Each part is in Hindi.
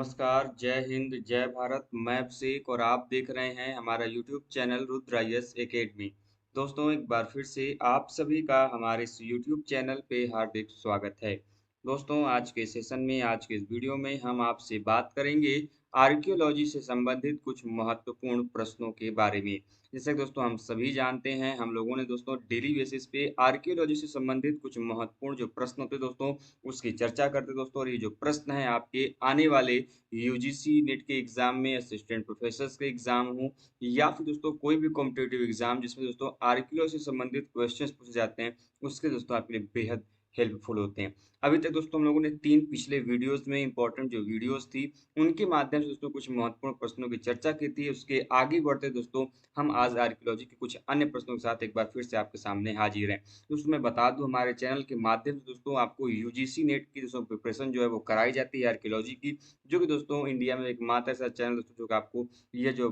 नमस्कार, जय हिंद, जय भारत। मैं अभिषेक और आप देख रहे हैं हमारा YouTube channel Rudra IAS academy. दोस्तों, एक बार फिर से आप सभी का हमारे इस यूट्यूब चैनल पे हार्दिक स्वागत है। दोस्तों, आज के सेशन में, आज के इस वीडियो में हम आपसे बात करेंगे आर्कियोलॉजी से संबंधित कुछ महत्वपूर्ण प्रश्नों के बारे में। जैसे कि दोस्तों हम सभी जानते हैं, हम लोगों ने दोस्तों डेली बेसिस पे आर्कियोलॉजी से संबंधित कुछ महत्वपूर्ण जो प्रश्न होते हैं दोस्तों, उसकी चर्चा करते हैं दोस्तों। और ये जो प्रश्न है आपके आने वाले यूजीसी नेट के एग्जाम में, असिस्टेंट प्रोफेसर्स के एग्जाम हो या फिर दोस्तों कोई भी कॉम्पिटिटिव एग्जाम जिसमें दोस्तों आर्कियोलॉजी से संबंधित क्वेश्चंस पूछे जाते हैं, उसके दोस्तों आपके लिए बेहद हेल्पफुल होते हैं। अभी तक दोस्तों हम लोगों ने 3 पिछले वीडियोस में इंपॉर्टेंट जो वीडियोस थी, उनके माध्यम से दोस्तों कुछ महत्वपूर्ण प्रश्नों की चर्चा की थी। उसके आगे बढ़ते दोस्तों हम आज आर्कियोलॉजी के कुछ अन्य प्रश्नों के साथ एक बार फिर से आपके सामने हाजिर हैं। दोस्तों मैं बता दूं, हमारे चैनल के माध्यम से दोस्तों आपको यूजीसी नेट की दोस्तों प्रिपरेशन जो है वो कराई जाती है आर्कियोलॉजी की, जो कि दोस्तों इंडिया में एकमात्र ऐसा चैनल दोस्तों जो कि आपको ये जो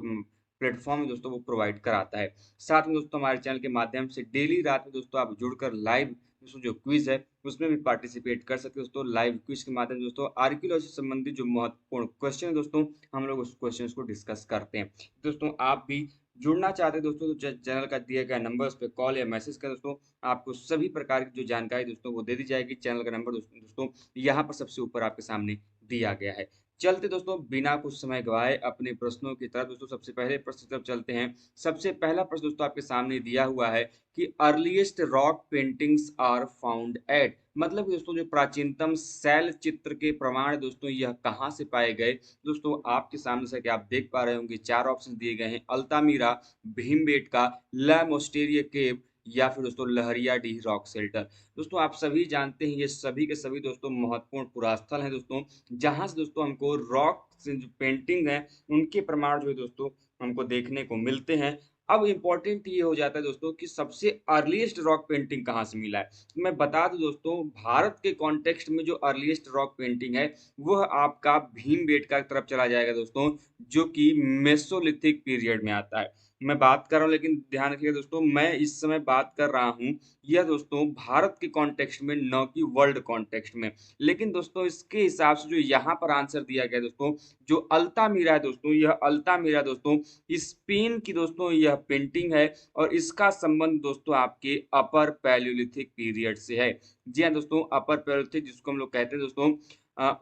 प्लेटफॉर्म है दोस्तों वो प्रोवाइड कराता है। साथ में दोस्तों हमारे चैनल के माध्यम से डेली रात में दोस्तों आप जुड़कर लाइव दोस्तों जो क्विज है उसमें भी पार्टिसिपेट कर सकते हो दोस्तों। लाइव क्विज के माध्यम से दोस्तों आर्कियोलॉजी से संबंधित जो महत्वपूर्ण क्वेश्चन है दोस्तों, हम लोग उस क्वेश्चन को डिस्कस करते हैं। दोस्तों आप भी जुड़ना चाहते हैं दोस्तों तो चैनल का दिया गया नंबर उस पर कॉल या मैसेज कर दोस्तों, आपको सभी प्रकार की जो जानकारी दोस्तों वो दे दी जाएगी। चैनल का नंबर दोस्तों यहाँ पर सबसे ऊपर आपके सामने दिया गया है। चलते दोस्तों बिना कुछ समय गवाए अपने प्रश्नों की तरफ दोस्तों, सबसे पहले प्रश्न की तरफ चलते हैं। सबसे पहला प्रश्न दोस्तों आपके सामने दिया हुआ है कि earliest rock paintings are found at, मतलब कि दोस्तों जो प्राचीनतम शैल चित्र के प्रमाण दोस्तों यह कहाँ से पाए गए। दोस्तों आपके सामने से कि आप देख पा रहे होंगे 4 ऑप्शन दिए गए हैं: अल्तामीरा, भीमबेटका, ला मोस्टेरिया केव या फिर दोस्तों लहरियाडीह रॉक शेल्टर। दोस्तों आप सभी जानते हैं ये सभी के सभी दोस्तों महत्वपूर्ण पुरास्थल हैं दोस्तों, जहां से दोस्तों हमको रॉक से जो पेंटिंग है उनके प्रमाण जो है दोस्तों हमको देखने को मिलते हैं। अब इम्पोर्टेंट ये हो जाता है दोस्तों कि सबसे अर्लीस्ट रॉक पेंटिंग कहाँ से मिला है। मैं बता दूं दोस्तों, भारत के कॉन्टेक्स्ट में जो अर्लीस्ट रॉक पेंटिंग है वह आपका भीमबेटका की तरफ चला जाएगा दोस्तों, जो कि मेसोलिथिक पीरियड में आता है। मैं बात कर रहा हूँ, लेकिन ध्यान रखिएगा दोस्तों, मैं इस समय बात कर रहा हूँ यह दोस्तों भारत के कॉन्टेक्स्ट में, न कि वर्ल्ड कॉन्टेक्स्ट में। लेकिन दोस्तों इसके हिसाब से जो यहाँ पर आंसर दिया गया दोस्तों, जो अल्तामीरा है दोस्तों, यह अल्तामीरा दोस्तों स्पेन की दोस्तों यह पेंटिंग है और इसका संबंध दोस्तों आपके अपर पैलियोलिथिक पीरियड से है। जी हाँ दोस्तों, अपर पैलियोलिथिक जिसको हम लोग कहते हैं दोस्तों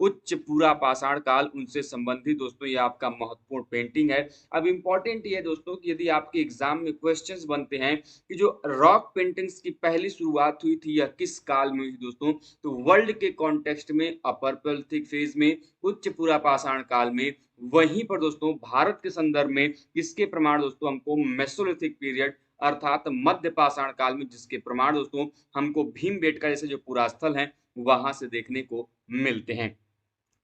उच्च पूरा पाषाण काल, उनसे संबंधित दोस्तों ये आपका महत्वपूर्ण पेंटिंग है। अब इम्पोर्टेंट ये है दोस्तों कि यदि आपके एग्जाम में क्वेश्चंस बनते हैं कि जो रॉक पेंटिंग्स की पहली शुरुआत हुई थी यह किस काल में हुई दोस्तों, तो वर्ल्ड के कॉन्टेक्स्ट में अपर पैलियोलिथिक फेज में, उच्च पूरा पाषाण काल में। वहीं पर दोस्तों भारत के संदर्भ में इसके प्रमाण दोस्तों हमको मेसोलिथिक पीरियड अर्थात मध्य पाषाण काल में, जिसके प्रमाण दोस्तों हमको भीमबेटका जैसे जो पुरास्थल हैं वहां से देखने को मिलते हैं।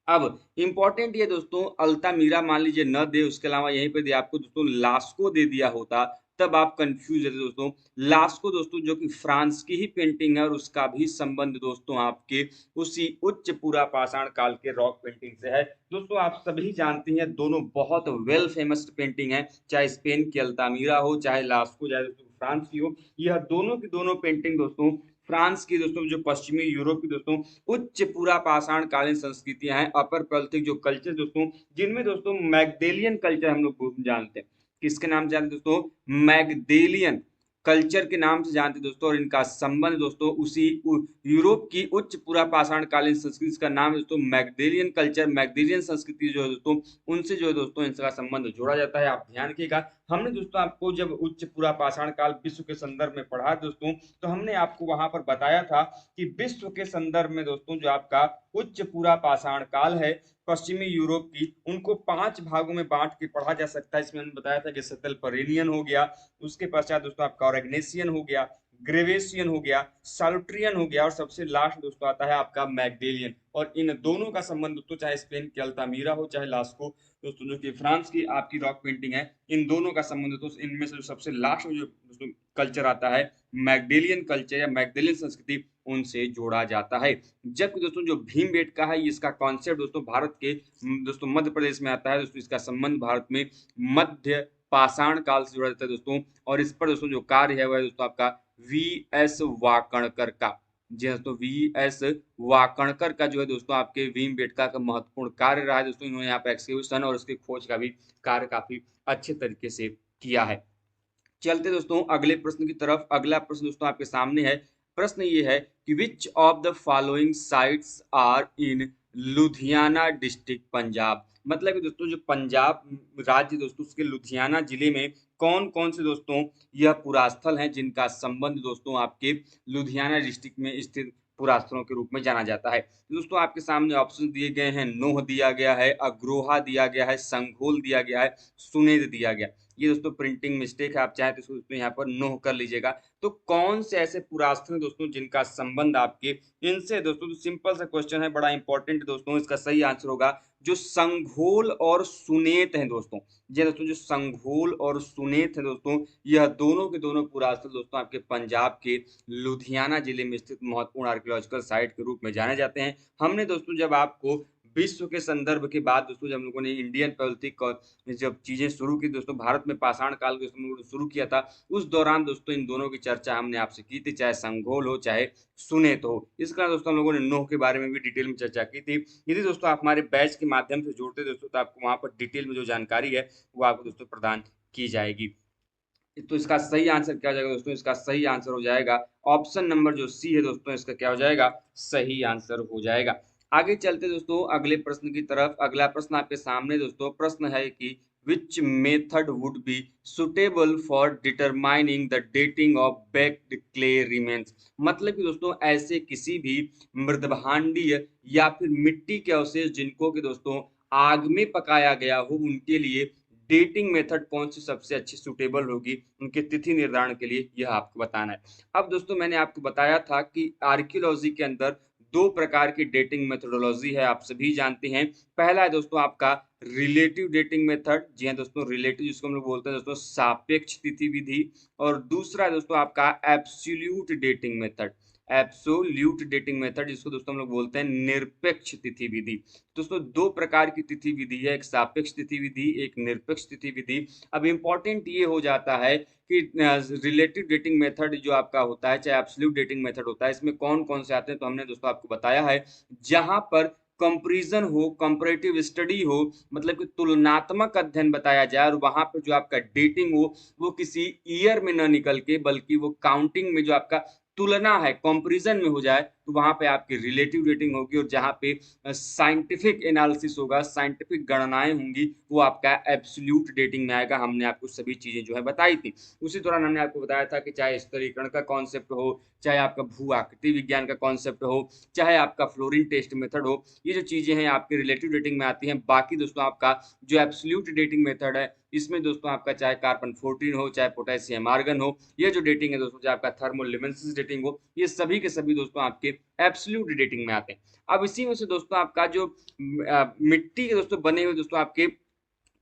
अब इम्पोर्टेंट ये दोस्तों, अल्तामीरा मान लीजिए न दे, उसके अलावा यहीं पे दे आपको दोस्तों लास्को दे दिया होता, तब आप कंफ्यूज रहते दोस्तों। लास्को दोस्तों जो कि फ्रांस की ही पेंटिंग है और उसका भी संबंध दोस्तों आपके उसी उच्च पूरा पाषाण काल के रॉक पेंटिंग से है। दोस्तों आप सभी जानते हैं दोनों बहुत वेल फेमस पेंटिंग है, चाहे स्पेन की अल्तामीरा हो, चाहे लास्को, चाहे दोस्तों फ्रांस की हो। यह दोनों की दोनों पेंटिंग दोस्तों फ्रांस की दोस्तों जो पश्चिमी यूरोप की दोस्तों उच्च पूरा पाषाण कालीन संस्कृतियां हैं, अपर पैलियोलिथिक जो कल्चर दोस्तों, जिनमें दोस्तों मैगडेलियन कल्चर हम लोग जानते हैं। किसके नाम से जानते हैं दोस्तों? मैगडेलियन कल्चर के नाम से जानते हैं दोस्तों। और इनका संबंध दोस्तों उसी यूरोप की उच्च पूरा पाषाण कालीन संस्कृति का नाम है दोस्तों मैगडेलियन कल्चर, मैगडेलियन संस्कृति जो है दोस्तों, उनसे जो है दोस्तों इनका संबंध जोड़ा जाता है। आप ध्यान रखिएगा, हमने दोस्तों आपको जब उच्च पूरा पाषाण काल विश्व के संदर्भ में पढ़ा दोस्तों, तो हमने आपको वहां पर बताया था कि विश्व के संदर्भ में दोस्तों जो आपका उच्च पूरा पाषाण काल है पश्चिमी यूरोप की, उनको 5 भागों में बांट के पढ़ा जा सकता है। इसमें हमने बताया था कि सेटलपरेनियन हो गया, उसके पश्चात दोस्तों आपका ऑरेग्नेसियन हो गया, ग्रेवेशियन हो गया, सालुट्रियन हो गया और सबसे लास्ट दोस्तों आता है आपका मैगडेलियन। और इन दोनों का संबंध दोस्तों चाहे स्पेन की अल्तामीरा हो, चाहे लास्को दोस्तों जो कि फ्रांस की आपकी रॉक पेंटिंग है, इन दोनों का संबंध दोस्तों इनमें से जो सबसे लास्ट जो दोस्तों कल्चर आता है मैगडेलियन कल्चर या मैगडेलियन संस्कृति, उनसे जोड़ा जाता है। जबकि दोस्तों जो भीमबेटका है इसका कॉन्सेप्ट दोस्तों भारत के दोस्तों मध्य प्रदेश में आता है दोस्तों, इसका संबंध भारत में मध्य पाषाण काल से जुड़ा जाता है दोस्तों। और इस पर दोस्तों जो कार्य है वह दोस्तों आपका वी एस वाकणकर का, जी हाँ दोस्तों, वी.एस. वाकणकर का जो है दोस्तों आपके भीमबेटका का महत्वपूर्ण कार्य रहा है दोस्तों। इन्होंने यहाँ पे एक्सकैवेशन और उसकी खोज का भी कार्य काफ़ी अच्छे तरीके से किया है। चलते दोस्तों अगले प्रश्न की तरफ। अगला प्रश्न दोस्तों आपके सामने है। प्रश्न ये है कि which of the following sites are in Ludhiana district Punjab. मतलब कि दोस्तों जो पंजाब राज्य दोस्तों उसके लुधियाना जिले में कौन कौन से दोस्तों यह पुरास्थल हैं जिनका संबंध दोस्तों आपके लुधियाना डिस्ट्रिक्ट में स्थित पुरास्थलों के रूप में जाना जाता है। तो दोस्तों आपके सामने ऑप्शन दिए गए हैं, नोह दिया गया है, अग्रोहा दिया गया है, संघोल दिया गया है, सुनेद दिया गया। ये दोस्तों प्रिंटिंग मिस्टेक है, आप चाहें तो इसको दोस्तों यहाँ पर नोह कर लीजिएगा। तो कौन से ऐसे पुरास्थल हैं दोस्तों जिनका संबंध आपके इनसे दोस्तों, तो सिंपल सा क्वेश्चन है, बड़ा इंपॉर्टेंट दोस्तों। इसका सही आंसर होगा जो संघोल और सुनेत हैं दोस्तों। जी दोस्तों, जो संघोल और सुनेत हैं दोस्तों, यह दोनों के दोनों पुरास्थल दोस्तों आपके पंजाब के लुधियाना जिले में स्थित महत्वपूर्ण आर्कियोलॉजिकल साइट के रूप में जाने जाते हैं। हमने दोस्तों जब आपको विश्व के संदर्भ के बाद दोस्तों जब हम लोगों ने इंडियन पैलियोलिथिक जब चीजें शुरू की दोस्तों, भारत में पाषाण काल को हम लोगों ने शुरू किया था, उस दौरान दोस्तों इन दोनों की चर्चा हमने आपसे की थी, चाहे संघोल हो चाहे सुनेत हो। इसका दोस्तों हम लोगों ने नोह के बारे में भी डिटेल में चर्चा की थी। यदि दोस्तों आप हमारे बैच के माध्यम से जुड़ते दोस्तों तो आपको वहां पर डिटेल में जो जानकारी है वो आपको दोस्तों प्रदान की जाएगी। तो इसका सही आंसर क्या हो जाएगा दोस्तों? इसका सही आंसर हो जाएगा ऑप्शन नंबर जो सी है दोस्तों, इसका क्या हो जाएगा? सही आंसर हो जाएगा। आगे चलते दोस्तों अगले प्रश्न की तरफ। अगला प्रश्न आपके सामने दोस्तों प्रश्न है कि which method would be suitable for determining the dating of baked clay remains. मतलब कि दोस्तों ऐसे किसी भी मृदभांडीय या फिर मिट्टी के अवशेष जिनको कि दोस्तों आग में पकाया गया हो, उनके लिए डेटिंग मेथड कौन सी सबसे अच्छी सुटेबल होगी उनके तिथि निर्धारण के लिए, यह आपको बताना है। अब दोस्तों मैंने आपको बताया था कि आर्कियोलॉजी के अंदर दो प्रकार की डेटिंग मेथोडोलॉजी है, आप सभी जानते हैं। पहला है दोस्तों आपका रिलेटिव डेटिंग मेथड। जी हाँ दोस्तों, रिलेटिव जिसको हम लोग बोलते हैं दोस्तों सापेक्ष तिथि विधि। और दूसरा है दोस्तों आपका absolute dating method. Absolute dating method जिसको दोस्तों हम लोग बोलते हैं निरपेक्ष तिथि विधि। दोस्तों दो प्रकार की तिथि विधि है, एक सापेक्ष तिथि विधि, एक निरपेक्ष तिथि विधि। अब इंपॉर्टेंट ये हो जाता है कि रिलेटिव डेटिंग मेथड जो आपका होता है चाहे एब्सोल्यूट डेटिंग मेथड होता है, इसमें कौन कौन से आते हैं तो हमने दोस्तों आपको बताया है। जहां पर कंपैरिजन हो, कंपैरेटिव स्टडी हो, मतलब कि तुलनात्मक अध्ययन बताया जाए, और वहां पर जो आपका डेटिंग हो वो किसी ईयर में न निकल के बल्कि वो काउंटिंग में जो आपका तुलना है कंपैरिजन में हो जाए, तो वहां पे आपकी रिलेटिव डेटिंग होगी। और जहां पे साइंटिफिक एनालिसिस होगा, साइंटिफिक गणनाएं होंगी, वो आपका एब्सोल्यूट डेटिंग में आएगा। हमने आपको सभी चीजें जो है बताई थी। उसी दौरान हमने आपको बताया था कि चाहे स्तरीकरण का कॉन्सेप्ट हो, चाहे आपका भू आकृति विज्ञान का कॉन्सेप्ट हो, चाहे आपका फ्लोरीन टेस्ट मेथड हो, ये जो चीजें हैं आपकी रिलेटिव डेटिंग में आती हैं। बाकी दोस्तों आपका जो एब्सोल्यूट डेटिंग मेथड है, इसमें दोस्तों आपका चाहे कार्बन 14 हो, चाहे पोटेशियम आर्गन हो, ये जो डेटिंग है दोस्तों, चाहे आपका थर्मोलिमेंसिस डेटिंग हो, ये सभी के सभी दोस्तों आपके एब्सोल्यूट डेटिंग में आते हैं। अब इसी में से दोस्तों आपका जो मिट्टी के दोस्तों बने हुए दोस्तों आपके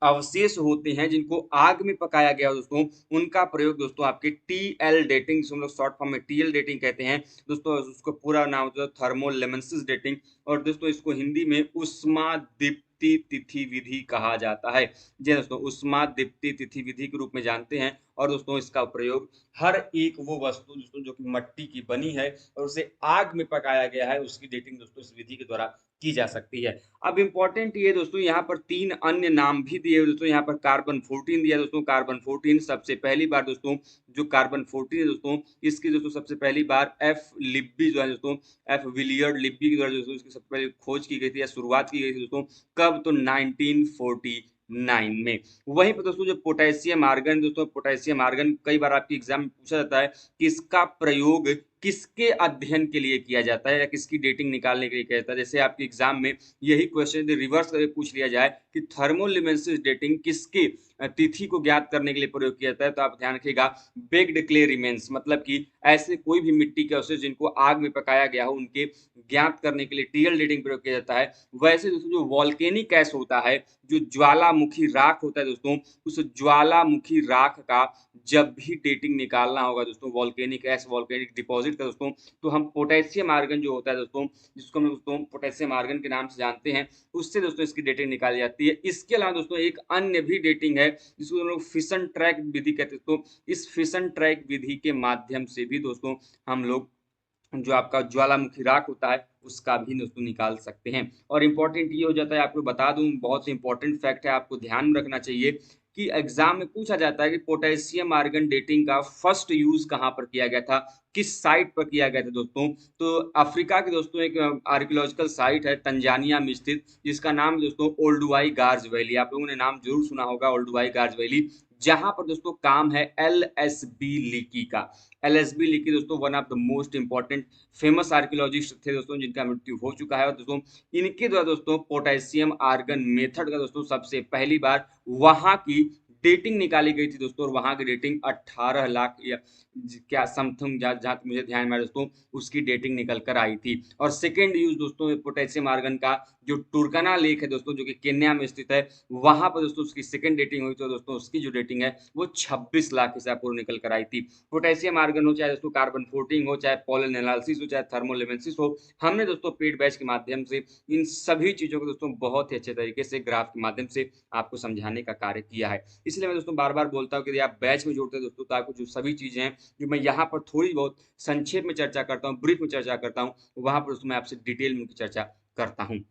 अवशेष होते हैं जिनको आग में पकाया गया दोस्तों, उनका प्रयोग दोस्तों आपके टीएल डेटिंग, हम लोग शॉर्ट फॉर्म में टीएल डेटिंग कहते हैं दोस्तों, उसको पूरा नाम होता है थर्मोलेमेंसिस डेटिंग। और दोस्तों इसको हिंदी में उष्मा दीप्ति तिथि विधि कहा जाता है। जी दोस्तों, उष्मा दीप्ति तिथि विधि के रूप में जानते हैं। और दोस्तों इसका प्रयोग हर एक वो वस्तु दोस्तों जो कि मिट्टी की बनी है और उसे आग में पकाया गया है, उसकी डेटिंग दोस्तों इस विधि के द्वारा की जा सकती है। अब इंपॉर्टेंट ये दोस्तों यहाँ पर तीन अन्य नाम भी दिए दोस्तों। यहाँ पर कार्बन 14 दिया दोस्तों। कार्बन 14 सबसे पहली बार दोस्तों, जो कार्बन 14 है दोस्तों, इसकी दोस्तों सबसे पहली बार एफ लिब्बी जो है दोस्तों, एफ विलियर्ड लिब्बी के द्वारा दोस्तों इसकी सबसे पहले खोज की गई थी या शुरुआत की गई थी दोस्तों। कब? तो 1949 में। वहीं पर दोस्तों जो पोटेशियम आर्गन दोस्तों, पोटेशियम आर्गन कई बार आपके एग्जाम में पूछा जाता है कि इसका प्रयोग किसके अध्ययन के लिए किया जाता है या किसकी डेटिंग निकालने के लिए किया जाता है। जैसे आपके एग्जाम में यही क्वेश्चन रिवर्स करके पूछ लिया जाए कि थर्मोलिमेंसिस डेटिंग किसके तिथि को ज्ञात करने के लिए प्रयोग किया जाता है, तो आप ध्यान रखिएगा बेक्ड क्ले रिमेन्स, मतलब कि ऐसे कोई भी मिट्टी के अवशेष जिनको आग में पकाया गया हो, उनके ज्ञात करने के लिए टीएल डेटिंग प्रयोग किया जाता है। वैसे दोस्तों जो वॉल्केनिक ऐश होता है, जो ज्वालामुखी राख होता है दोस्तों, उस ज्वालामुखी राख का जब भी डेटिंग निकालना होगा दोस्तों, वॉल्केनिक ऐश, वॉल्केनिक डिपॉजिट का दोस्तों, तो हम पोटेशियम आर्गन जो होता है दोस्तों, जिसको हम दोस्तों पोटेशियम आर्गन के नाम से जानते हैं, उससे दोस्तों इसकी डेटिंग निकाली जाती है। इसके अलावा दोस्तों एक अन्य भी डेटिंग है जिसको हम लोग फिशन ट्रैक विधि कहते हैं। तो इस फिशन ट्रैक विधि के माध्यम से भी दोस्तों हम लोग जो आपका ज्वालामुखी राख होता है, उसका भी दोस्तों निकाल सकते हैं। और इम्पोर्टेंट ये हो जाता है, आपको बता दूँ, बहुत ही इम्पोर्टेंट फैक्ट है, आपको ध्यान में रखना चाहिए कि एग्ज़ाम में पूछा जाता है कि पोटेशियम आर्गन डेटिंग का फर्स्ट यूज़ कहाँ पर किया गया था, किस साइट पर किया गया था दोस्तों। तो अफ्रीका की दोस्तों एक आर्कियोलॉजिकल साइट है तंजानिया में स्थित, जिसका नाम है दोस्तों ओल्डुआई गार्ज वैली। आप लोगों ने नाम ज़रूर सुना होगा ओल्डुआई गार्ज वैली, जहाँ पर दोस्तों काम है एलएसबी लीकी का। एलएसबी लीकी दोस्तों one of the most important famous archaeologist थे दोस्तों, जिनका मृत्यु हो चुका है। और दोस्तों इनके द्वारा दोस्तों पोटेशियम आर्गन मेथड का दोस्तों सबसे पहली बार वहां की डेटिंग निकाली गई थी दोस्तों, और वहां की डेटिंग 18 लाख या क्या समथिंग, जहाँ जहाँ तक मुझे ध्यान में आया दोस्तों, उसकी डेटिंग निकल कर आई थी। और सेकेंड यूज दोस्तों पोटेशियम आर्गन का जो टुरकना लेक है दोस्तों, जो कि केन्या में स्थित है, वहां पर दोस्तों उसकी सेकेंड डेटिंग हुई, तो दोस्तों उसकी जो डेटिंग है वो 26 लाख ईसा पूर्व निकल कर आई थी। पोटेशियम आर्गन हो, चाहे दोस्तों कार्बन 14 हो, चाहे पोलन एनालिसिस हो, चाहे थर्मोलेमेंसिस हो, हमने दोस्तों पेड बैच के माध्यम से इन सभी चीजों को दोस्तों बहुत ही अच्छे तरीके से ग्राफ के माध्यम से आपको समझाने का कार्य किया है। इसलिए मैं दोस्तों बार बार बोलता हूँ कि यदि आप बैच में जुड़ते हैं दोस्तों, तो आपको जो सभी चीजें हैं जो मैं यहाँ पर थोड़ी बहुत संक्षेप में चर्चा करता हूँ, ब्रीफ में चर्चा करता हूँ, वहां पर दोस्तों मैं आपसे डिटेल में उनकी चर्चा करता हूँ।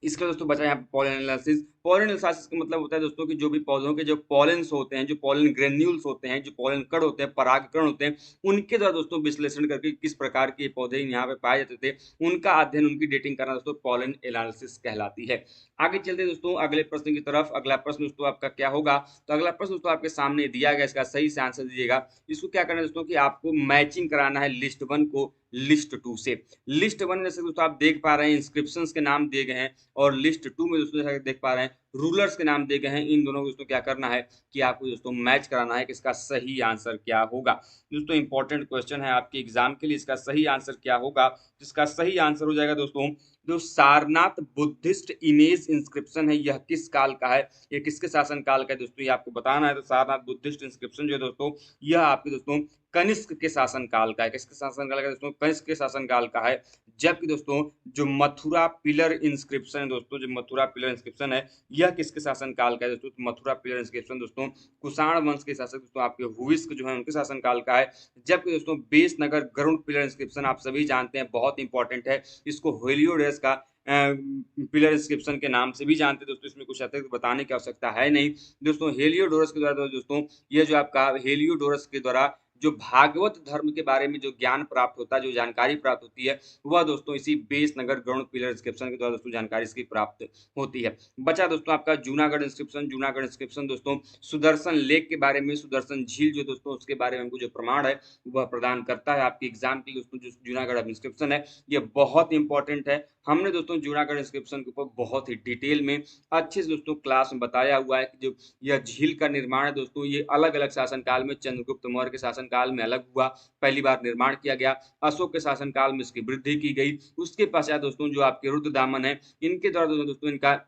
इसका दोस्तों बचा यहाँ पे पॉलन एनालिसिस। पॉलन एनालिसिस का मतलब होता है दोस्तों कि जो भी पौधों के जो पॉलेंस होते हैं, जो पॉलन ग्रेन्यूल्स होते हैं, जो पॉलन कण होते हैं, परागकण होते हैं, उनके द्वारा दोस्तों विश्लेषण करके किस प्रकार के पौधे यहाँ पे पाए जाते थे, उनका अध्ययन, उनकी डेटिंग करना दोस्तों पॉलन एनालिसिस कहलाती है। आगे चलते दोस्तों अगले प्रश्न की तरफ। अगला प्रश्न दोस्तों आपका क्या होगा, तो अगला प्रश्न दोस्तों आपके सामने दिया गया, इसका सही से आंसर दीजिएगा। इसको क्या करना है दोस्तों कि आपको मैचिंग कराना है लिस्ट 1 को लिस्ट 2 से। लिस्ट 1 में से दोस्तों आप देख पा रहे हैं इंस्क्रिप्शन के नाम दिए गए हैं, और लिस्ट 2 में दोस्तों जैसा देख पा रहे हैं रूलर्स के नाम दिए गए हैं। इन दोनों को दोस्तों क्या करना है कि आपको दोस्तों मैच कराना है कि इसका सही आंसर क्या होगा। दोस्तों इंपॉर्टेंट क्वेश्चन है आपके एग्जाम के लिए, इसका सही आंसर क्या होगा। जिसका सही आंसर हो जाएगा दोस्तों, जो सारनाथ बुद्धिस्ट इमेज इंस्क्रिप्शन है, यह किस काल का है, ये किसके शासन काल का है दोस्तों, ये आपको बताना है। तो सारनाथ बुद्धिस्ट इंस्क्रिप्शन जो है दोस्तों, यह आपके दोस्तों कनिष्क के शासन काल का है। किसके शासन काल का दोस्तों, कनिष्क के शासन काल का है। जबकि दोस्तों जो मथुरा पिलर इंस्क्रिप्शन है दोस्तों, जो मथुरा पिलर इंस्क्रिप्शन है, यह किसके शासन काल का है दोस्तों, तो मथुरा पिलर इंस्क्रिप्शन दोस्तों कुषाण वंश के शासक दोस्तों आपके हुइस्क जो है उनके शासन काल का है। जबकि दोस्तों बेसनगर गरुड़ पिलर इंस्क्रिप्शन आप सभी जानते हैं, बहुत इंपॉर्टेंट है, इसको हेलियोडोरस का पिलर इंस्क्रिप्शन के नाम से भी जानते हैं दोस्तों, इसमें कुछ अतिरिक्त बताने की आवश्यकता है नहीं। दोस्तों हेलियोडोरस के द्वारा दोस्तों, यह जो आपका हेलियोडोरस के द्वारा जो भागवत धर्म के बारे में जो ज्ञान प्राप्त होता है, जो जानकारी प्राप्त होती है, वह दोस्तों इसी बेस नगर गरुड़ पिलर इंस्क्रिप्शन के द्वारा दोस्तों जानकारी इसकी प्राप्त होती है। बचा दोस्तों आपका जूनागढ़ इंस्क्रिप्शन। जूनागढ़ इंस्क्रिप्शन दोस्तों सुदर्शन लेक के बारे में, सुदर्शन झील जो दोस्तों उसके बारे में हमको जो प्रमाण है वह प्रदान करता है आपके एग्जाम की दोस्तों। जो जूनागढ़ इंस्क्रिप्शन है यह बहुत इंपॉर्टेंट है। हमने दोस्तों जूनागढ़ इंस्क्रिप्शन के ऊपर बहुत ही डिटेल में अच्छे से दोस्तों क्लास में बताया हुआ है कि जो यह झील का निर्माण है दोस्तों, ये अलग अलग शासन काल में, चंद्रगुप्त मौर्य के शासन काल में अलग हुआ, पहली बार निर्माण किया गया, अशोक के शासन काल में इसकी वृद्धि की गई, उसके पश्चात दोस्तों जो आपके रुद्रदामन है, इनके द्वारा दोस्तों इनका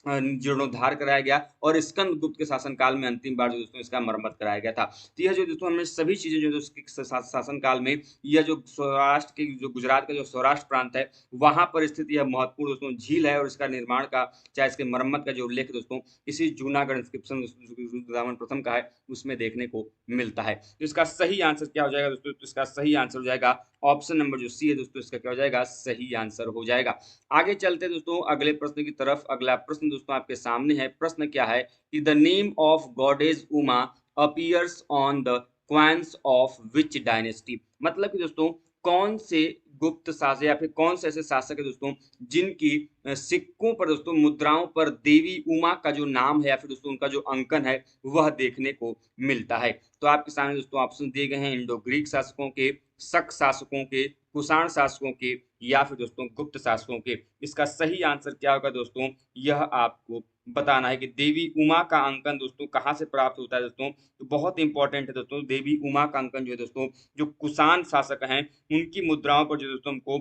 जीर्णोद्धार कराया गया, और स्कंद गुप्त के शासन काल में अंतिम बार जो दोस्तों इसका मरम्मत कराया गया था। तो यह जो दोस्तों हमने सभी चीजें जो दोस्तों शासन काल में, यह जो सौराष्ट्र के जो गुजरात का जो सौराष्ट्र प्रांत है, वहां पर स्थित यह महत्वपूर्ण दोस्तों झील है, और इसका निर्माण का चाहे इसके मरम्मत का जो उल्लेख दोस्तों इसी जूनागढ़ इंस्क्रिप्शन रुद्रदामन प्रथम का है उसमें देखने को मिलता है। तो इसका सही आंसर क्या हो जाएगा दोस्तों, तो इसका सही आंसर हो जाएगा ऑप्शन नंबर जो सी है दोस्तों, इसका क्या हो जाएगा, सही आंसर हो जाएगा। आगे चलते दोस्तों अगले प्रश्न की तरफ। अगला प्रश्न दोस्तों आपके सामने है। प्रश्न क्या है कि the name of goddess Uma appears on the coins of which dynasty. मतलब कि दोस्तों कौन से गुप्त शासक या फिर कौन से ऐसे शासक है दोस्तों जिनकी सिक्कों पर दोस्तों, मुद्राओं पर देवी उमा का जो नाम है या फिर दोस्तों उनका जो अंकन है वह देखने को मिलता है। तो आपके सामने दोस्तों ऑप्शन दिए गए हैं इंडो ग्रीक शासकों के, शक शासकों के, कुषाण शासकों के, या फिर दोस्तों गुप्त शासकों के। इसका सही आंसर क्या होगा दोस्तों, यह आपको बताना है कि देवी उमा का अंकन दोस्तों कहाँ से प्राप्त होता है दोस्तों। तो बहुत इंपॉर्टेंट है दोस्तों, देवी उमा का अंकन जो है दोस्तों, जो कुषाण शासक हैं उनकी मुद्राओं पर जो दोस्तों हमको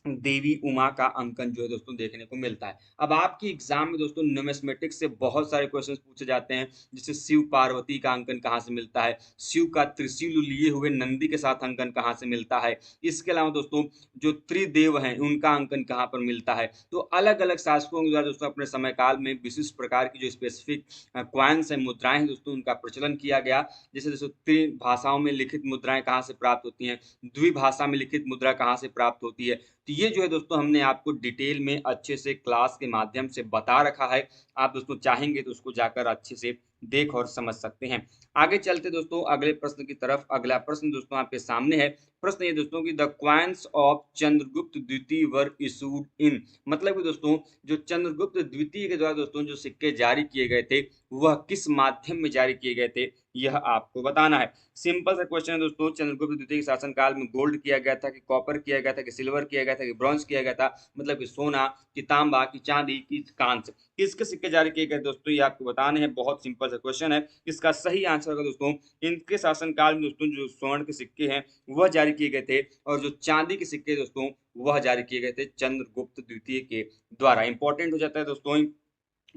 देवी उमा का अंकन जो है दोस्तों देखने को मिलता है। अब आपके एग्जाम में दोस्तों न्यूमेस्मेटिक्स से बहुत सारे क्वेश्चंस पूछे जाते हैं, जैसे शिव पार्वती का अंकन कहाँ से मिलता है, शिव का त्रिशूल लिए हुए नंदी के साथ अंकन कहाँ से मिलता है, इसके अलावा दोस्तों जो त्रिदेव हैं उनका अंकन कहाँ पर मिलता है। तो अलग अलग शासकों के द्वारा दोस्तों अपने समय काल में विशिष्ट प्रकार की जो स्पेसिफिक क्वाइंस हैं, मुद्राएं हैं दोस्तों, उनका प्रचलन किया गया। जैसे दोस्तों त्रिभाषाओं में लिखित मुद्राएं कहाँ से प्राप्त होती हैं, द्विभाषा में लिखित मुद्रा कहाँ से प्राप्त होती है। तो ये जो है दोस्तों हमने आपको डिटेल में अच्छे से क्लास के माध्यम से बता रखा है। आप दोस्तों चाहेंगे तो उसको जाकर अच्छे से देख और समझ सकते हैं। आगे चलते दोस्तों अगले प्रश्न की तरफ। अगला प्रश्न दोस्तों आपके सामने है। प्रश्न ये दोस्तों की द क्वाइंस ऑफ चंद्रगुप्त द्वितीय वर इशूड इन, मतलब कि दोस्तों जो चंद्रगुप्त द्वितीय के द्वारा दोस्तों जो सिक्के जारी किए गए थे वह किस माध्यम में जारी किए गए थे, यह आपको बताना है। सिंपल सा क्वेश्चन है दोस्तों, चंद्रगुप्त द्वितीय के शासनकाल में गोल्ड किया गया था कि कॉपर किया गया था कि सिल्वर किया गया था कि ब्रॉन्ज किया गया था, मतलब कि सोना कि तांबा कि चांदी कि कांस्य, किसके सिक्के जारी किए गए दोस्तों, ये आपको बताने हैं। बहुत सिंपल सा क्वेश्चन है। इसका सही आंसर होगा दोस्तों, इनके शासनकाल में दोस्तों जो स्वर्ण के सिक्के हैं वह जारी किए गए थे, और जो चांदी के सिक्के दोस्तों वह जारी किए गए थे चंद्रगुप्त द्वितीय के द्वारा। इंपॉर्टेंट हो जाता है दोस्तों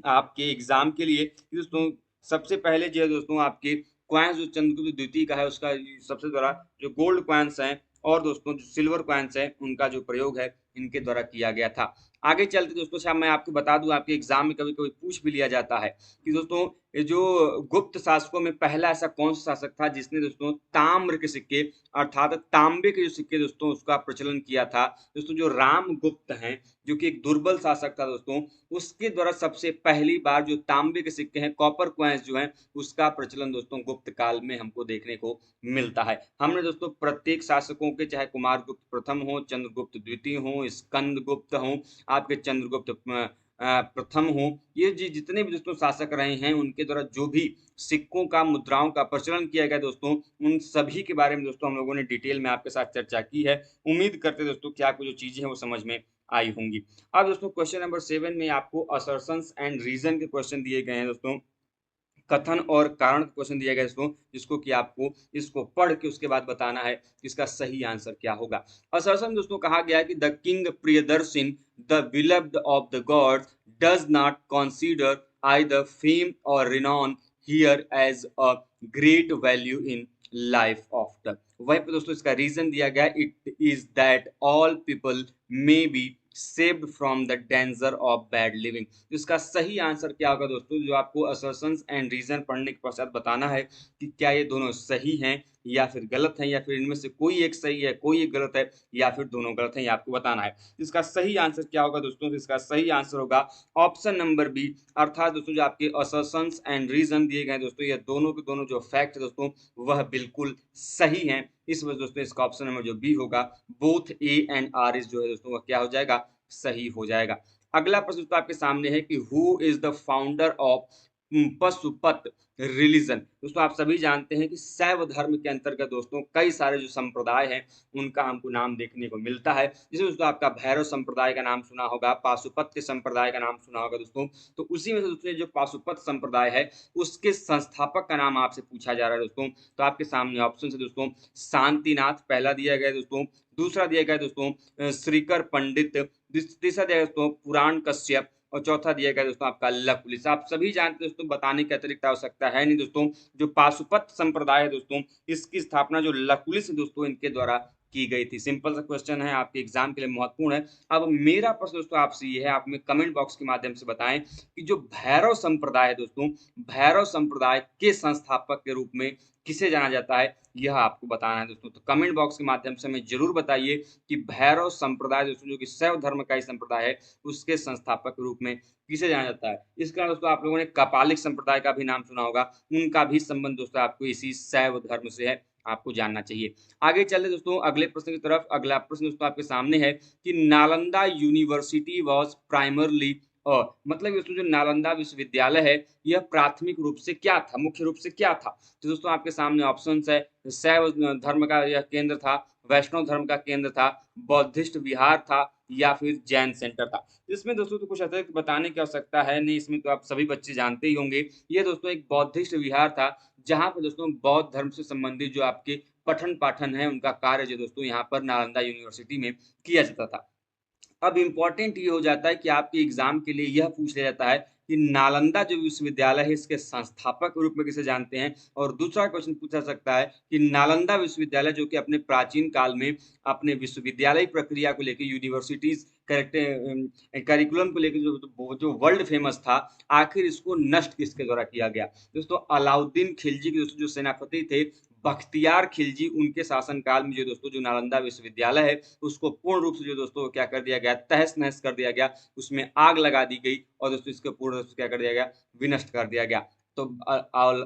आपके एग्जाम के लिए दोस्तों। सबसे पहले जो है दोस्तों आपके क्वाइंस जो चंद्रगुप्त द्वितीय का है उसका सबसे द्वारा जो गोल्ड क्वाइंस हैं और दोस्तों जो सिल्वर क्वाइंस हैं उनका जो प्रयोग है इनके द्वारा किया गया था। आगे चलते दोस्तों शायद मैं आपको बता दूं, आपके एग्जाम में कभी कभी पूछ भी लिया जाता है कि दोस्तों ये जो गुप्त शासकों में पहला ऐसा कौन सा शासक था जिसने दोस्तों ताम्र के सिक्के अर्थात तांबे के जो सिक्के दोस्तों उसका प्रचलन किया था। दोस्तों जो रामगुप्त हैं जो कि एक दुर्बल शासक था दोस्तों, उसके द्वारा सबसे पहली बार जो तांबे के सिक्के हैं कॉपर क्वाइंस जो हैं उसका प्रचलन दोस्तों गुप्त काल में हमको देखने को मिलता है। हमने दोस्तों प्रत्येक शासकों के, चाहे कुमार गुप्त प्रथम हो, चंद्रगुप्त द्वितीय हो, स्कंद गुप्त हो, आपके चंद्रगुप्त प्रथम हो, ये जितने भी दोस्तों शासक रहे हैं उनके द्वारा जो भी सिक्कों का मुद्राओं का प्रचलन किया गया दोस्तों, उन सभी के बारे में दोस्तों हम लोगों ने डिटेल में आपके साथ चर्चा की है। उम्मीद करते दोस्तों कि आपको जो चीजें हैं वो समझ में आई होंगी। अब दोस्तों क्वेश्चन नंबर 7 में आपको असर्शंस एंड रीजन के क्वेश्चन दिए गए हैं दोस्तों, कथन और कारण का क्वेश्चन दिया गया है इसको, जिसको कि आपको इसको पढ़ के उसके बाद बताना है कि इसका सही आंसर क्या होगा। असर्शन दोस्तों कहा गया है कि the king Priyadarshan the beloved of the gods does not consider either fame और renown here as a great value in life of the, वहीं पे दोस्तों इसका रीजन दिया गया, it is that all people may be saved from the danger of bad living. तो इसका सही आंसर क्या होगा दोस्तों, जो आपको असर्शंस एंड रीजन पढ़ने के पश्चात बताना है कि क्या ये दोनों सही हैं या फिर गलत हैं, या फिर इनमें से कोई एक सही है कोई एक गलत है, या फिर दोनों गलत हैं, ये आपको बताना है। इसका सही आंसर क्या होगा दोस्तों, तो इसका सही आंसर होगा ऑप्शन नंबर बी, अर्थात दोस्तों जो आपके असर्शंस एंड रीजन दिए गए दोस्तों ये दोनों के दोनों जो फैक्ट दोस्तों वह बिल्कुल सही हैं। इस वजह दोस्तों इसका ऑप्शन नंबर जो बी होगा, both A and R is जो है दोस्तों वह क्या हो जाएगा, सही हो जाएगा। अगला प्रश्न तो आपके सामने है कि who is the founder of Pashupat religion. दोस्तों आप सभी जानते हैं कि शैव धर्म के अंतर्गत दोस्तों कई सारे जो संप्रदाय हैं उनका हमको नाम देखने को मिलता है। जैसे दोस्तों आपका भैरव संप्रदाय का नाम सुना होगा, पाशुपत के संप्रदाय का नाम सुना होगा दोस्तों। तो उसी में से दोस्तों जो पाशुपत संप्रदाय है उसके संस्थापक का नाम आपसे पूछा जा रहा है दोस्तों। तो आपके सामने ऑप्शन है दोस्तों, शांतिनाथ पहला दिया गया दोस्तों, दूसरा दिया गया दोस्तों श्रीकर पंडित, तीसरा दिया गया दोस्तों पुराण कश्यप, और चौथा दिया गया दोस्तों आपका लकुलिश। आप सभी जानते हैं दोस्तों, बताने की अतिरिक्त आवश्यकता है नहीं दोस्तों, जो पाशुपत संप्रदाय है दोस्तों इसकी स्थापना जो लकुलिश दोस्तों इनके द्वारा की गई थी। सिंपल सा क्वेश्चन है, आपके एग्जाम के लिए महत्वपूर्ण है। अब मेरा प्रश्न दोस्तों आपसे ये है, आप में कमेंट बॉक्स के माध्यम से बताएं कि जो भैरव संप्रदाय है दोस्तों, भैरव संप्रदाय के संस्थापक के रूप में किसे जाना जाता है, यह आपको बताना है दोस्तों। तो कमेंट बॉक्स के माध्यम से हमें जरूर बताइए कि भैरव संप्रदाय दोस्तों जो कि शैव धर्म का ही संप्रदाय है उसके संस्थापक के रूप में किसे जाना जाता है। इसके अलावा दोस्तों आप लोगों ने कपालिक संप्रदाय का भी नाम सुना होगा, उनका भी संबंध दोस्तों आपको इसी शैव धर्म से है, आपको जानना चाहिए। आगे चले दोस्तों अगले प्रश्न की तरफ। अगला प्रश्न दोस्तों आपके सामने है कि नालंदा यूनिवर्सिटी वाज प्राइमरली, और मतलब दोस्तों जो नालंदा विश्वविद्यालय है यह प्राथमिक रूप से क्या था, मुख्य रूप से क्या था। तो दोस्तों आपके सामने ऑप्शन है, शैव धर्म का यह केंद्र था, वैष्णव धर्म का केंद्र था, बौद्धिस्ट विहार था, या फिर जैन सेंटर था। इसमें दोस्तों तो कुछ अतिरिक्त बताने की आवश्यकता है नहीं, इसमें तो आप सभी बच्चे जानते ही होंगे। ये दोस्तों एक बौद्धिस्ट विहार था जहाँ पर दोस्तों बौद्ध धर्म से संबंधित जो आपके पठन पाठन है उनका कार्य जो दोस्तों यहाँ पर नालंदा यूनिवर्सिटी में किया जाता था। अब इम्पोर्टेंट ये हो जाता है कि आपके एग्जाम के लिए यह पूछ लिया जाता है कि नालंदा जो विश्वविद्यालय है इसके संस्थापक के रूप में किसे जानते हैं। और दूसरा क्वेश्चन पूछा सकता है कि नालंदा विश्वविद्यालय जो कि अपने प्राचीन काल में अपने विश्वविद्यालय प्रक्रिया को लेकर यूनिवर्सिटीज करिकुलम को लेकर जो वर्ल्ड फेमस था, आखिर इसको नष्ट किसके द्वारा किया गया। दोस्तों अलाउद्दीन खिलजी के दोस्तों जो सेनापति थे बख्तियार खिलजी, उनके शासनकाल में जो दोस्तों जो नालंदा विश्वविद्यालय है उसको पूर्ण रूप से जो दोस्तों क्या कर दिया गया, तहस नहस कर दिया गया, उसमें आग लगा दी गई और दोस्तों इसको पूर्ण रूप से क्या कर दिया गया, विनष्ट कर दिया गया। तो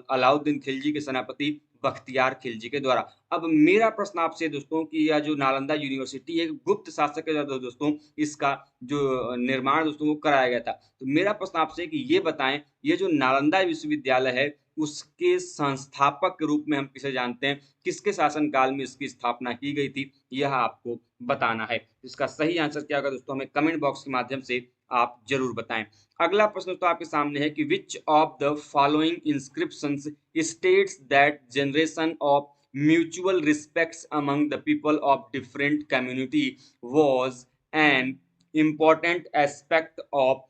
अलाउद्दीन खिलजी के सेनापति बख्तियार खिलजी के द्वारा। अब मेरा प्रश्न आपसे दोस्तों कि यह जो नालंदा यूनिवर्सिटी है गुप्त शासक के द्वारा दोस्तों इसका जो निर्माण दोस्तों वो कराया गया था। तो मेरा प्रश्न आपसे कि ये बताएं ये जो नालंदा विश्वविद्यालय है उसके संस्थापक के रूप में हम किसे जानते हैं, किसके शासनकाल में इसकी स्थापना की गई थी, यह आपको बताना है। इसका सही आंसर क्या होगा दोस्तों हमें कमेंट बॉक्स के माध्यम से आप जरूर बताएं। अगला प्रश्न तो आपके सामने है कि which of the following inscriptions states that generation of mutual respects among the people of different community was an important aspect of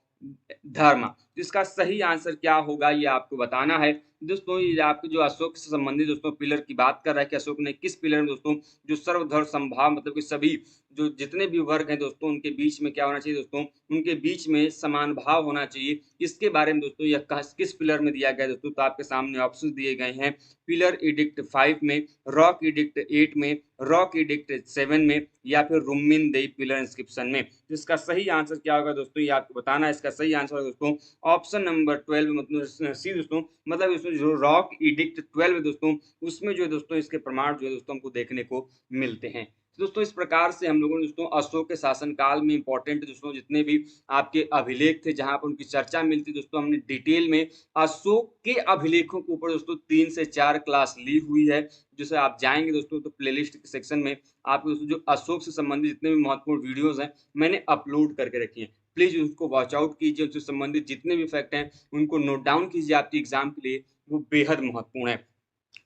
धर्म। इसका सही आंसर क्या होगा ये आपको बताना है। दोस्तों ये आपके जो अशोक से संबंधित दोस्तों पिलर की बात कर रहा है कि अशोक ने किस पिलर में दोस्तों जो सर्वधर्म समभाव मतलब कि सभी जो जितने भी वर्ग हैं दोस्तों उनके बीच में क्या होना चाहिए दोस्तों, उनके बीच में समान भाव होना चाहिए। इसके बारे में दोस्तों यह किस पिलर में दिया गया दोस्तों, तो आपके सामने ऑप्शन दिए गए हैं पिलर इडिक्ट 5 में, रॉक इडिक्ट 8 में, रॉक इडिक्ट 7 में या फिर रुम्मिन देई पिलर इंस्क्रिप्शन में। तो इसका सही आंसर क्या होगा दोस्तों ये आपको बताना है। इसका सही आंसर दोस्तों ऑप्शन नंबर 12 मतलब सी दोस्तों, मतलब इसमें जो रॉक इडिक्ट 12 है दोस्तों उसमें जो है दोस्तों इसके प्रमाण जो है दोस्तों हमको देखने को मिलते हैं। दोस्तों इस प्रकार से हम लोगों ने दोस्तों अशोक के शासनकाल में इंपॉर्टेंट दोस्तों जितने भी आपके अभिलेख थे जहां पर उनकी चर्चा मिलती दोस्तों हमने डिटेल में अशोक के अभिलेखों के ऊपर दोस्तों 3 से 4 क्लास ली हुई है। जैसे आप जाएंगे दोस्तों तो प्लेलिस्ट के सेक्शन में आपको दोस्तों जो अशोक से संबंधित जितने भी महत्वपूर्ण वीडियोस हैं मैंने अपलोड करके रखी हैं। प्लीज उसको वॉच आउट कीजिए, उससे संबंधित जितने भी फैक्ट हैं उनको नोट डाउन कीजिए, आपके एग्जाम के लिए वो बेहद महत्वपूर्ण है।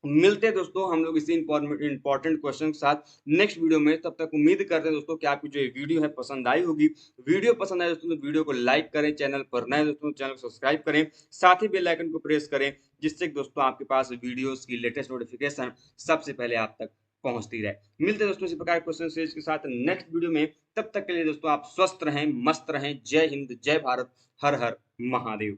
मिलते हैं दोस्तों हम लोग इसी इंपॉर्टेंट क्वेश्चन के साथ नेक्स्ट वीडियो में। तब तक उम्मीद करते हैं दोस्तों कि आपकी जो वीडियो है पसंद आई होगी। वीडियो पसंद आए दोस्तों तो वीडियो को लाइक करें, चैनल पर नए दोस्तों चैनल को सब्सक्राइब करें, साथ ही बेल आइकन को प्रेस करें जिससे दोस्तों आपके पास वीडियोस की लेटेस्ट नोटिफिकेशन सबसे पहले आप तक पहुंचती रहे। मिलते हैं दोस्तों इसी प्रकार क्वेश्चन सीरीज के साथ नेक्स्ट वीडियो में। तब तक के लिए दोस्तों आप स्वस्थ रहें, मस्त रहें। जय हिंद, जय भारत, हर हर महादेव।